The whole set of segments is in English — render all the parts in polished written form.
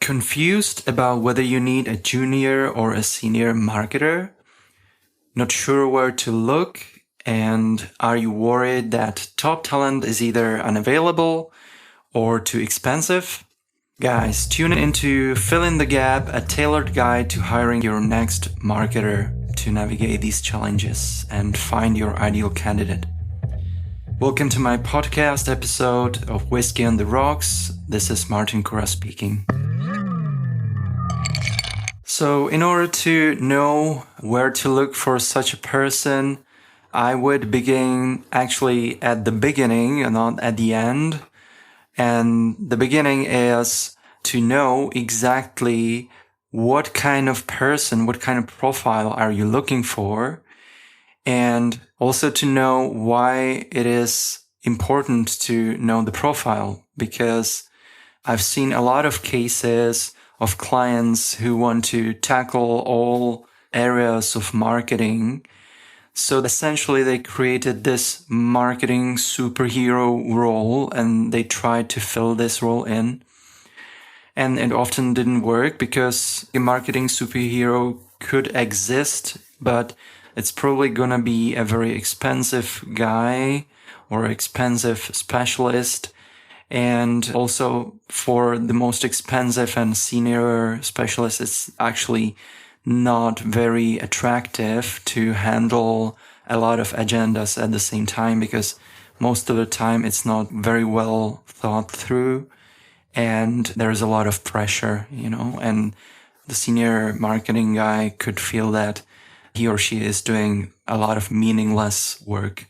Confused about whether you need a junior or a senior marketer? Not sure where to look? And are you worried that top talent is either unavailable or too expensive? Guys, tune into Fill in the Gap, a tailored guide to hiring your next marketer to navigate these challenges and find your ideal candidate. Welcome to my podcast episode of Whiskey on the Rocks. This is Martin Kura speaking. So in order to know where to look for such a person, I would begin actually at the beginning and not at the end. And the beginning is to know exactly what kind of person, what kind of profile are you looking for, and also to know why it is important to know the profile, because I've seen a lot of cases of clients who want to tackle all areas of marketing. So essentially they created this marketing superhero role and they tried to fill this role in. And it often didn't work because a marketing superhero could exist, but it's probably gonna be a very expensive guy or expensive specialist. And also for the most expensive and senior specialists, it's actually not very attractive to handle a lot of agendas at the same time, because most of the time it's not very well thought through and there's a lot of pressure, and the senior marketing guy could feel that he or she is doing a lot of meaningless work.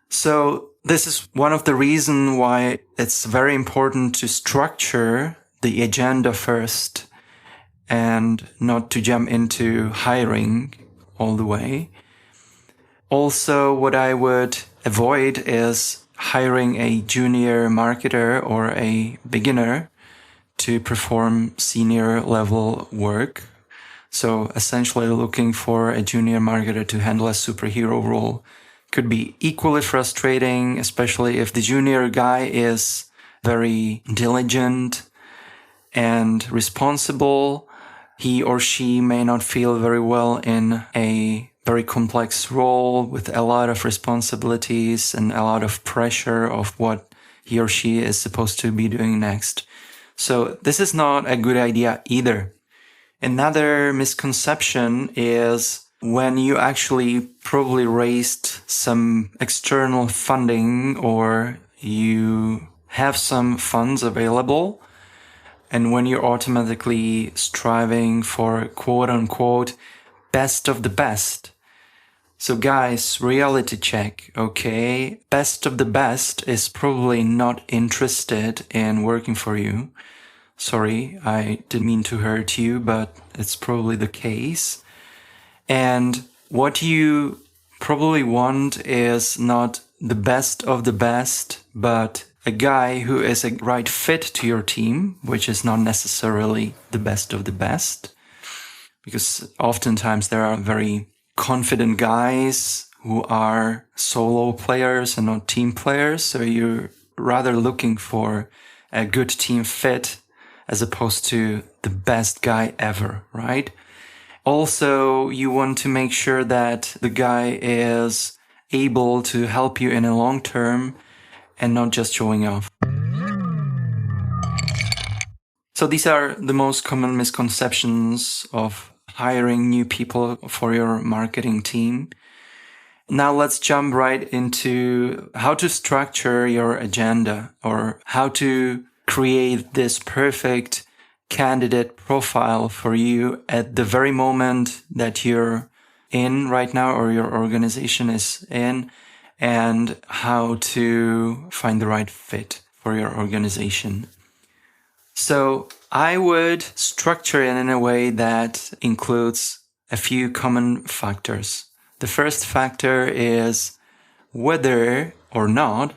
So this is one of the reasons why it's very important to structure the agenda first and not to jump into hiring all the way. Also, what I would avoid is hiring a junior marketer or a beginner to perform senior level work. So essentially looking for a junior marketer to handle a superhero role could be equally frustrating, especially if the junior guy is very diligent and responsible. He or she may not feel very well in a very complex role with a lot of responsibilities and a lot of pressure of what he or she is supposed to be doing next. So this is not a good idea either. Another misconception is when you actually probably raised some external funding or you have some funds available, and when you're automatically striving for quote unquote best of the best. So guys, reality check, okay? Best of the best is probably not interested in working for you. Sorry, I didn't mean to hurt you, but it's probably the case. And what you probably want is not the best of the best, but a guy who is a right fit to your team, which is not necessarily the best of the best. Because oftentimes there are very confident guys who are solo players and not team players. So you're rather looking for a good team fit as opposed to the best guy ever, right? Also, you want to make sure that the guy is able to help you in a long term and not just showing off. So these are the most common misconceptions of hiring new people for your marketing team. Now let's jump right into how to structure your agenda or how to create this perfect candidate profile for you at the very moment that you're in right now or your organization is in, and how to find the right fit for your organization. So I would structure it in a way that includes a few common factors. The first factor is whether or not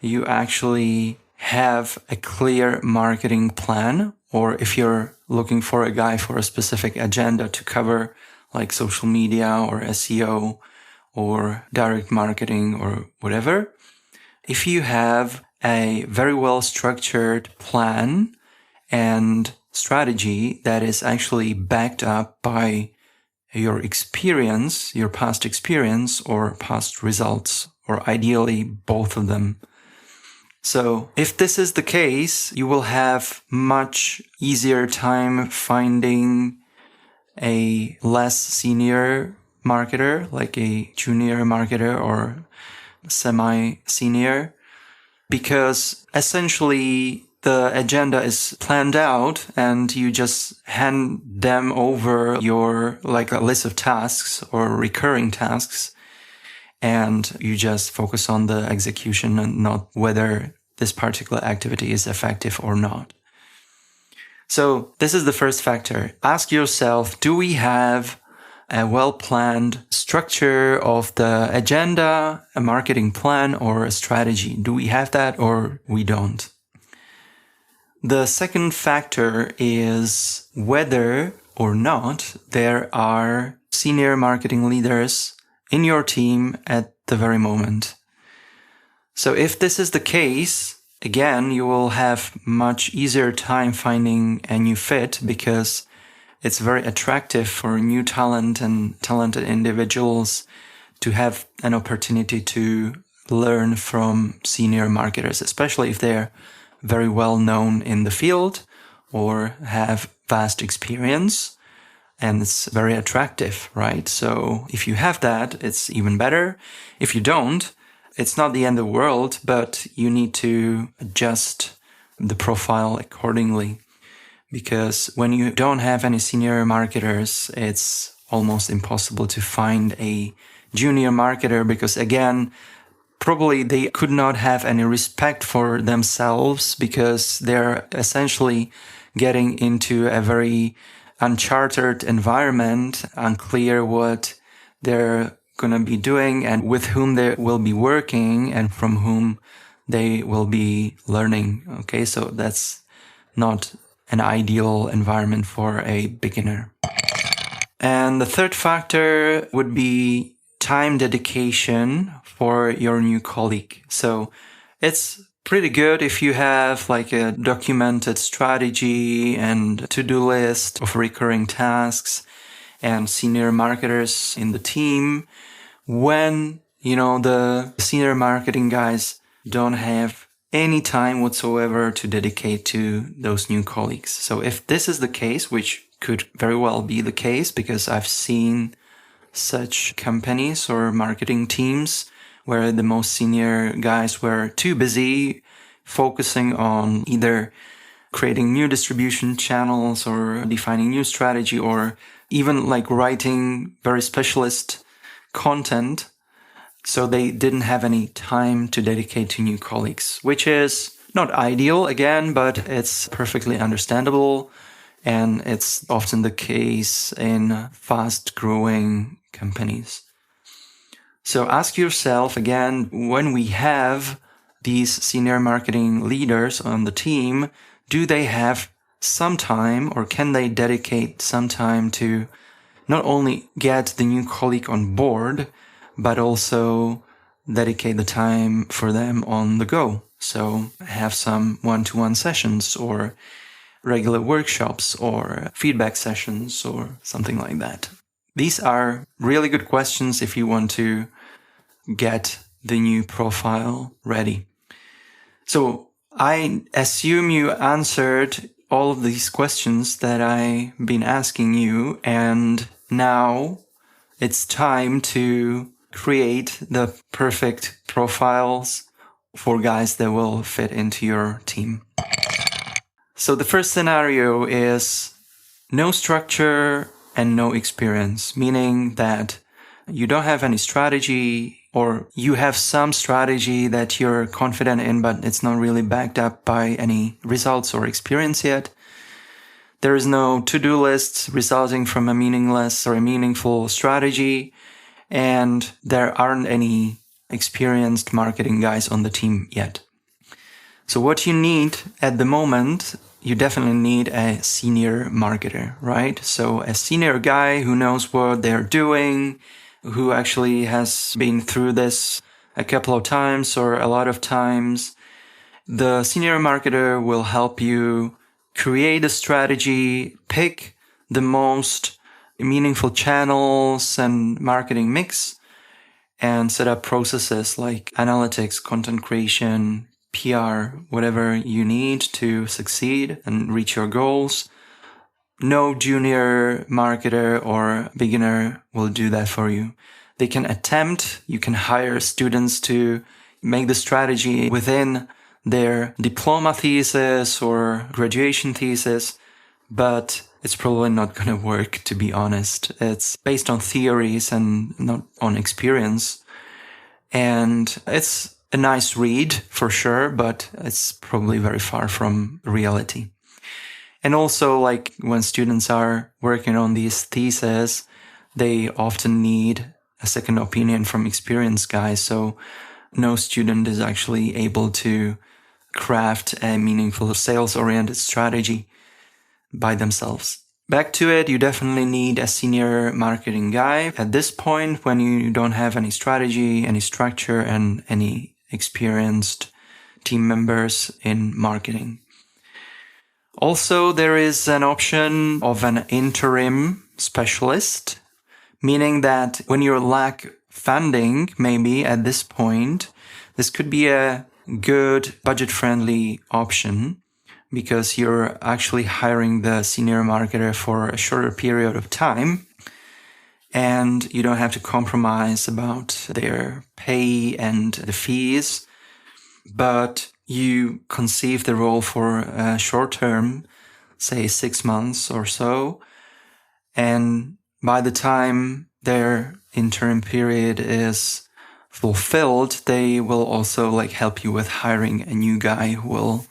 you actually have a clear marketing plan, or if you're looking for a guy for a specific agenda to cover, like social media or SEO or direct marketing or whatever. If you have a very well structured plan and strategy that is actually backed up by your experience, your past experience or past results, or ideally both of them. So if this is the case, you will have much easier time finding a less senior marketer, like a junior marketer or semi-senior, because essentially the agenda is planned out and you just hand them over your like a list of tasks or recurring tasks, and you just focus on the execution and not whether this particular activity is effective or not. So this is the first factor. Ask yourself, do we have a well-planned structure of the agenda, a marketing plan, or a strategy? Do we have that or we don't? The second factor is whether or not there are senior marketing leaders in your team at the very moment. So if this is the case, again, you will have much easier time finding a new fit, because it's very attractive for new talent and talented individuals to have an opportunity to learn from senior marketers, especially if they're very well known in the field or have vast experience. And it's very attractive, right? So if you have that, it's even better. If you don't, it's not the end of the world, but you need to adjust the profile accordingly. Because when you don't have any senior marketers, it's almost impossible to find a junior marketer, because again, probably they could not have any respect for themselves, because they're essentially getting into a very uncharted environment, unclear what they're going to be doing and with whom they will be working and from whom they will be learning. Okay, so that's not an ideal environment for a beginner. And the third factor would be time dedication for your new colleague. So it's pretty good if you have like a documented strategy and to-do list of recurring tasks and senior marketers in the team, when, the senior marketing guys don't have any time whatsoever to dedicate to those new colleagues. So if this is the case, which could very well be the case, because I've seen such companies or marketing teams where the most senior guys were too busy focusing on either creating new distribution channels or defining new strategy, or even like writing very specialist content. So they didn't have any time to dedicate to new colleagues, which is not ideal again, but it's perfectly understandable. And it's often the case in fast growing companies. So ask yourself again, when we have these senior marketing leaders on the team, do they have some time, or can they dedicate some time to not only get the new colleague on board, but also dedicate the time for them on the go? So have some one-to-one sessions or regular workshops or feedback sessions or something like that. These are really good questions if you want to get the new profile ready. So I assume you answered all of these questions that I've been asking you, and now it's time to create the perfect profiles for guys that will fit into your team. So the first scenario is no structure and no experience, meaning that you don't have any strategy, or you have some strategy that you're confident in, but it's not really backed up by any results or experience yet. There is no to-do list resulting from a meaningless or a meaningful strategy, and there aren't any experienced marketing guys on the team yet. So what you need at the moment, you definitely need a senior marketer, right? So a senior guy who knows what they're doing, who actually has been through this a couple of times or a lot of times. The senior marketer will help you create a strategy, pick the most meaningful channels and marketing mix, and set up processes like analytics, content creation, PR, whatever you need to succeed and reach your goals. No junior marketer or beginner will do that for you. They can attempt, you can hire students to make the strategy within their diploma thesis or graduation thesis, but it's probably not going to work, to be honest. It's based on theories and not on experience. And it's a nice read for sure, but it's probably very far from reality. And also, like when students are working on these theses, they often need a second opinion from experienced guys. So no student is actually able to craft a meaningful sales-oriented strategy by themselves. Back to it, you definitely need a senior marketing guy at this point when you don't have any strategy, any structure, and any experienced team members in marketing. Also, there is an option of an interim specialist, meaning that when you lack funding, maybe at this point, this could be a good budget-friendly option because you're actually hiring the senior marketer for a shorter period of time and you don't have to compromise about their pay and the fees, but you conceive the role for a short term, say 6 months or so, and by the time their interim period is fulfilled, they will also help you with hiring a new guy who will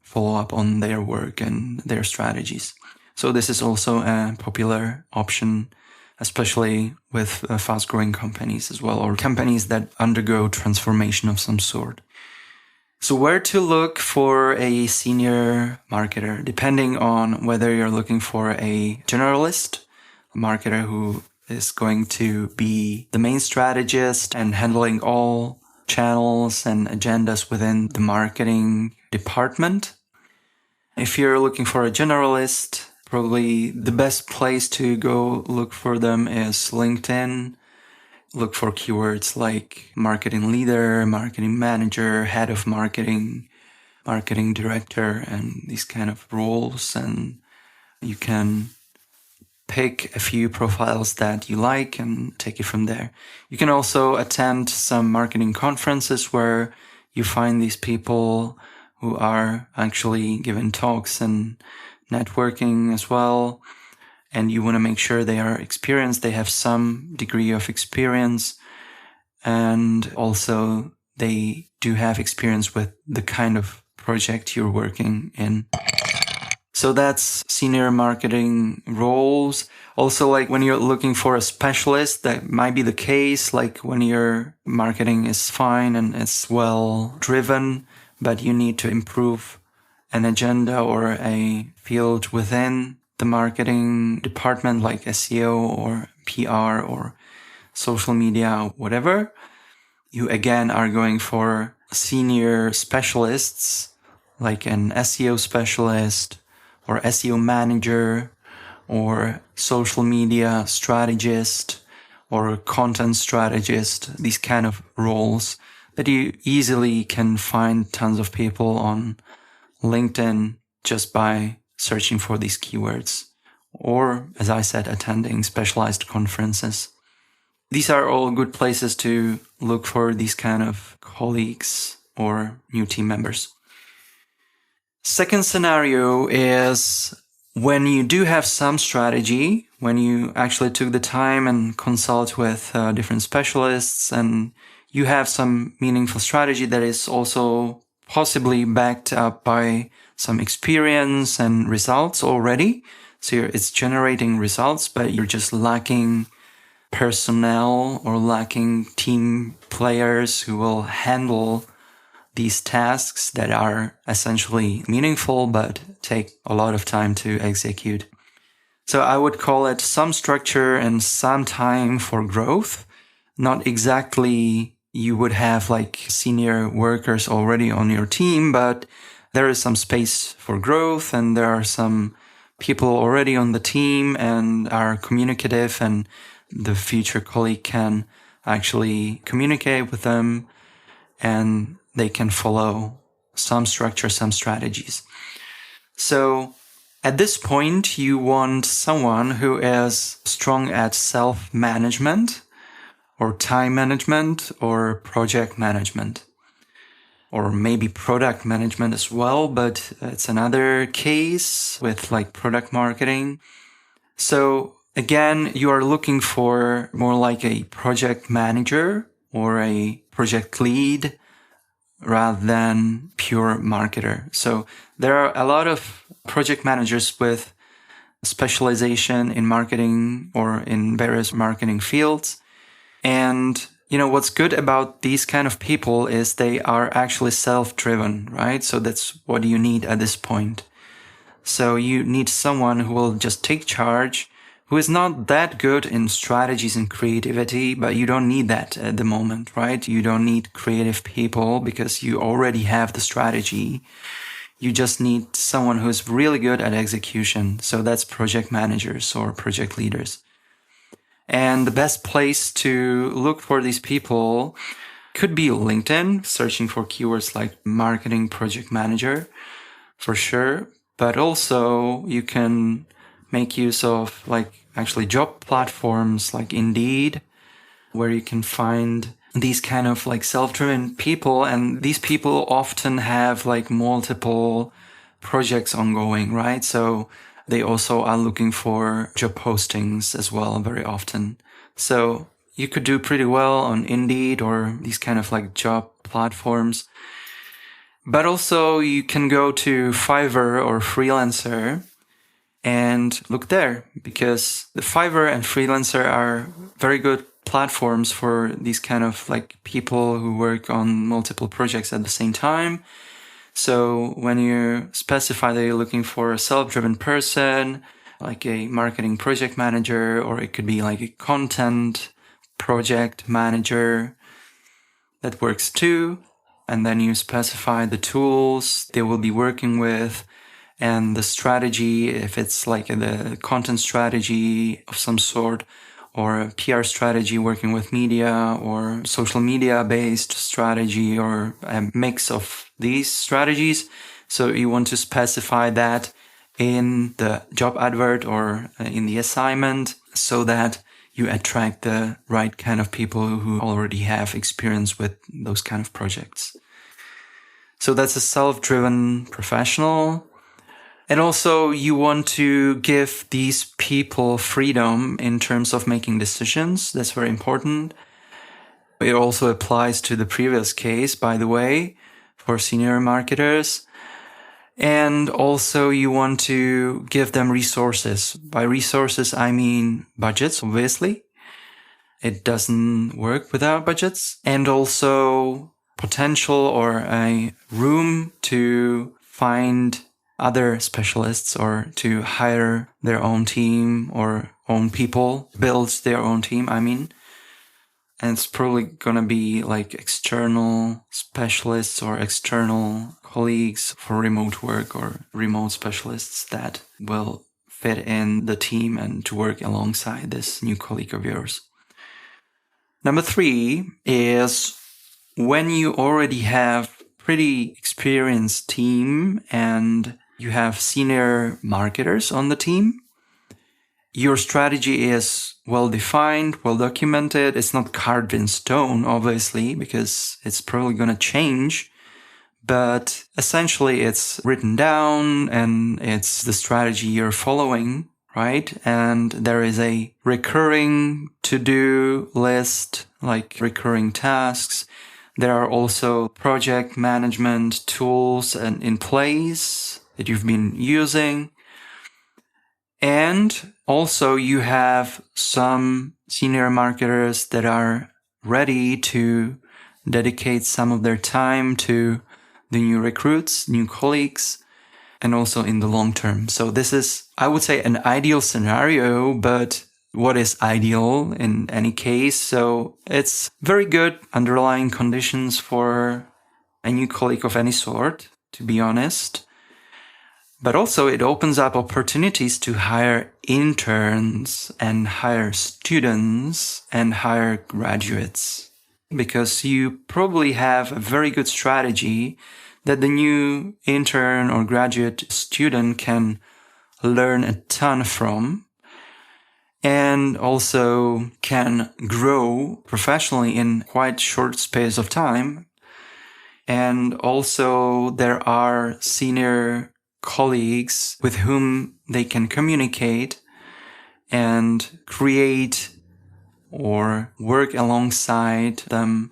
follow up on their work and their strategies. So this is also a popular option, especially with fast-growing companies as well, or companies that undergo transformation of some sort. So where to look for a senior marketer, depending on whether you're looking for a generalist marketer who is going to be the main strategist and handling all channels and agendas within the marketing department. If you're looking for a generalist, probably the best place to go look for them is LinkedIn. Look for keywords like marketing leader, marketing manager, head of marketing, marketing director, and these kind of roles. And you can pick a few profiles that you like and take it from there. You can also attend some marketing conferences where you find these people who are actually giving talks and networking as well. And you want to make sure they are experienced, they have some degree of experience, and also they do have experience with the kind of project you're working in. So that's senior marketing roles. Also, when you're looking for a specialist, that might be the case, when your marketing is fine and it's well driven, but you need to improve an agenda or a field within the marketing department, like SEO or PR or social media, whatever. You again are going for senior specialists, like an SEO specialist or SEO manager or social media strategist or content strategist, these kind of roles that you easily can find tons of people on LinkedIn just by searching for these keywords, or, as I said, attending specialized conferences. These are all good places to look for these kind of colleagues or new team members. Second scenario is when you do have some strategy, when you actually took the time and consult with different specialists and you have some meaningful strategy that is also possibly backed up by some experience and results already. So it's generating results, but you're just lacking personnel or lacking team players who will handle these tasks that are essentially meaningful but take a lot of time to execute. So I would call it some structure and some time for growth. Not exactly you would have senior workers already on your team, but there is some space for growth and there are some people already on the team and are communicative, and the future colleague can actually communicate with them and they can follow some structure, some strategies. So at this point, you want someone who is strong at self-management or time management or project management, or maybe product management as well, but it's another case with like product marketing. So again, you are looking for more like a project manager or a project lead rather than pure marketer. So there are a lot of project managers with specialization in marketing or in various marketing fields. And what's good about these kind of people is they are actually self-driven, right? So that's what you need at this point. So you need someone who will just take charge, who is not that good in strategies and creativity, but you don't need that at the moment, right? You don't need creative people because you already have the strategy. You just need someone who's really good at execution. So that's project managers or project leaders. And the best place to look for these people could be LinkedIn, searching for keywords like marketing project manager for sure. But also you can make use of actually job platforms like Indeed, where you can find these kind of self-driven people. And these people often have multiple projects ongoing, right? So they also are looking for job postings as well very often. So you could do pretty well on Indeed or these kind of job platforms. But also you can go to Fiverr or Freelancer and look there, because the Fiverr and Freelancer are very good platforms for these kind of people who work on multiple projects at the same time. So when you specify that you're looking for a self-driven person, like a marketing project manager, or it could be like a content project manager, that works too. And then you specify the tools they will be working with and the strategy, if it's the content strategy of some sort, or a PR strategy working with media, or social media based strategy, or a mix of these strategies. So you want to specify that in the job advert or in the assignment so that you attract the right kind of people who already have experience with those kind of projects. So that's a self-driven professional. And also you want to give these people freedom in terms of making decisions. That's very important. It also applies to the previous case, by the way, for senior marketers. And also you want to give them resources. By resources, I mean budgets, obviously. It doesn't work without budgets. And also potential or a room to find other specialists or to hire their own team or own people, build their own team, I mean. And it's probably going to be external specialists or external colleagues for remote work or remote specialists that will fit in the team and to work alongside this new colleague of yours. Number 3 is when you already have pretty experienced team and you have senior marketers on the team, your strategy is well defined, well documented. It's not carved in stone, obviously, because it's probably going to change. But essentially, it's written down and it's the strategy you're following, right? And there is a recurring to-do list, recurring tasks. There are also project management tools in place that you've been using. And also you have some senior marketers that are ready to dedicate some of their time to the new recruits, new colleagues, and also in the long term. So this is, I would say, an ideal scenario, but what is ideal in any case? So it's very good underlying conditions for a new colleague of any sort. to be honest. But also it opens up opportunities to hire interns and hire students and hire graduates. Because you probably have a very good strategy that the new intern or graduate student can learn a ton from, and also can grow professionally in quite short space of time. And also there are senior colleagues with whom they can communicate and create or work alongside them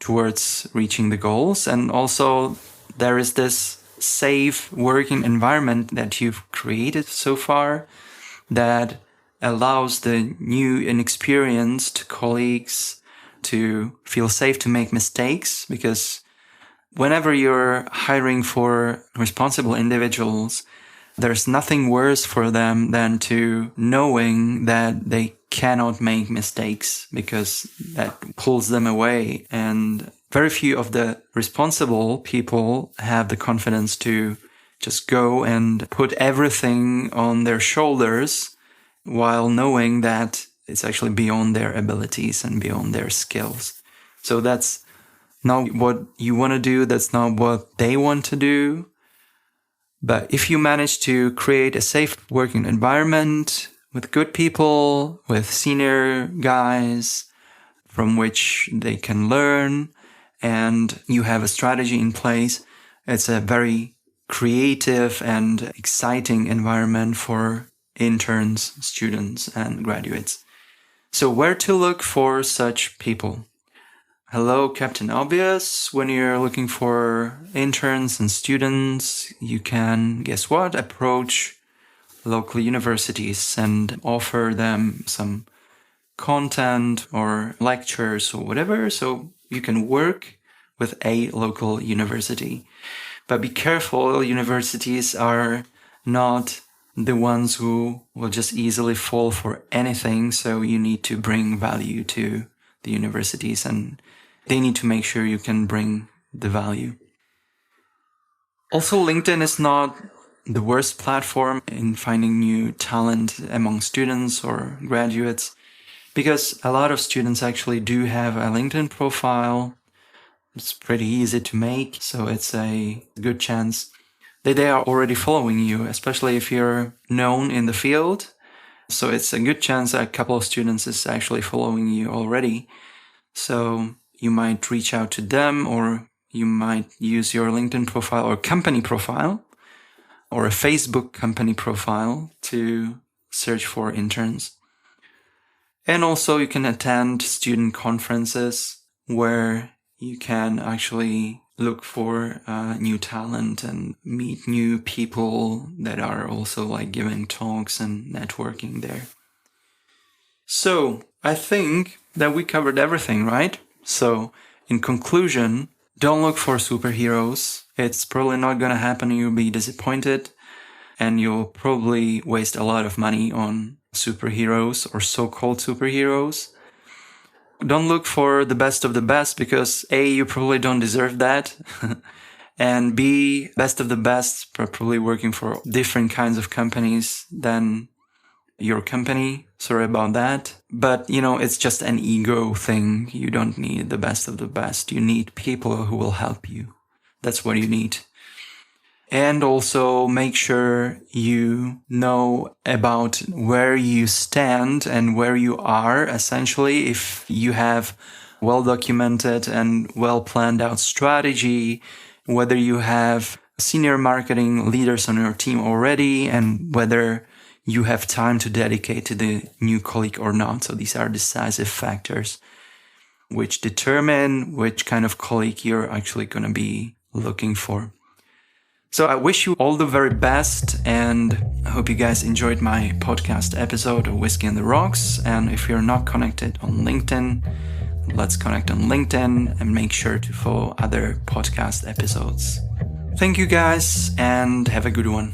towards reaching the goals. And also there is this safe working environment that you've created so far that allows the new inexperienced colleagues to feel safe to make mistakes, because whenever you're hiring for responsible individuals, there's nothing worse for them than to knowing that they cannot make mistakes, because that pulls them away. And very few of the responsible people have the confidence to just go and put everything on their shoulders while knowing that it's actually beyond their abilities and beyond their skills. So that's not what you want to do. That's not what they want to do. But if you manage to create a safe working environment with good people, with senior guys from which they can learn, and you have a strategy in place, it's a very creative and exciting environment for interns, students, and graduates. So where to look for such people? Hello, Captain Obvious. When you're looking for interns and students, you can, guess what, approach local universities and offer them some content or lectures or whatever, so you can work with a local university. But be careful, universities are not the ones who will just easily fall for anything, so you need to bring value to the universities and they need to make sure you can bring the value. Also, LinkedIn is not the worst platform in finding new talent among students or graduates, because a lot of students actually do have a LinkedIn profile. It's pretty easy to make, so it's a good chance that they are already following you, especially if you're known in the field. So it's a good chance that a couple of students is actually following you already. So you might reach out to them, or you might use your LinkedIn profile or company profile or a Facebook company profile to search for interns. And also you can attend student conferences where you can actually look for new talent and meet new people that are also like giving talks and networking there. So I think that we covered everything, right? So in conclusion, don't look for superheroes. It's probably not going to happen. You'll be disappointed and you'll probably waste a lot of money on superheroes or so-called superheroes. Don't look for the best of the best, because A, you probably don't deserve that. And B, best of the best, probably working for different kinds of companies than your company. Sorry about that. But, it's just an ego thing. You don't need the best of the best. You need people who will help you. That's what you need. And also make sure you know about where you stand and where you are, essentially. If you have well-documented and well-planned out strategy, whether you have senior marketing leaders on your team already, and whether you have time to dedicate to the new colleague or not. So these are decisive factors which determine which kind of colleague you're actually going to be looking for. So I wish you all the very best, and I hope you guys enjoyed my podcast episode of Whiskey on the Rocks. And if you're not connected on LinkedIn, let's connect on LinkedIn and make sure to follow other podcast episodes. Thank you guys and have a good one.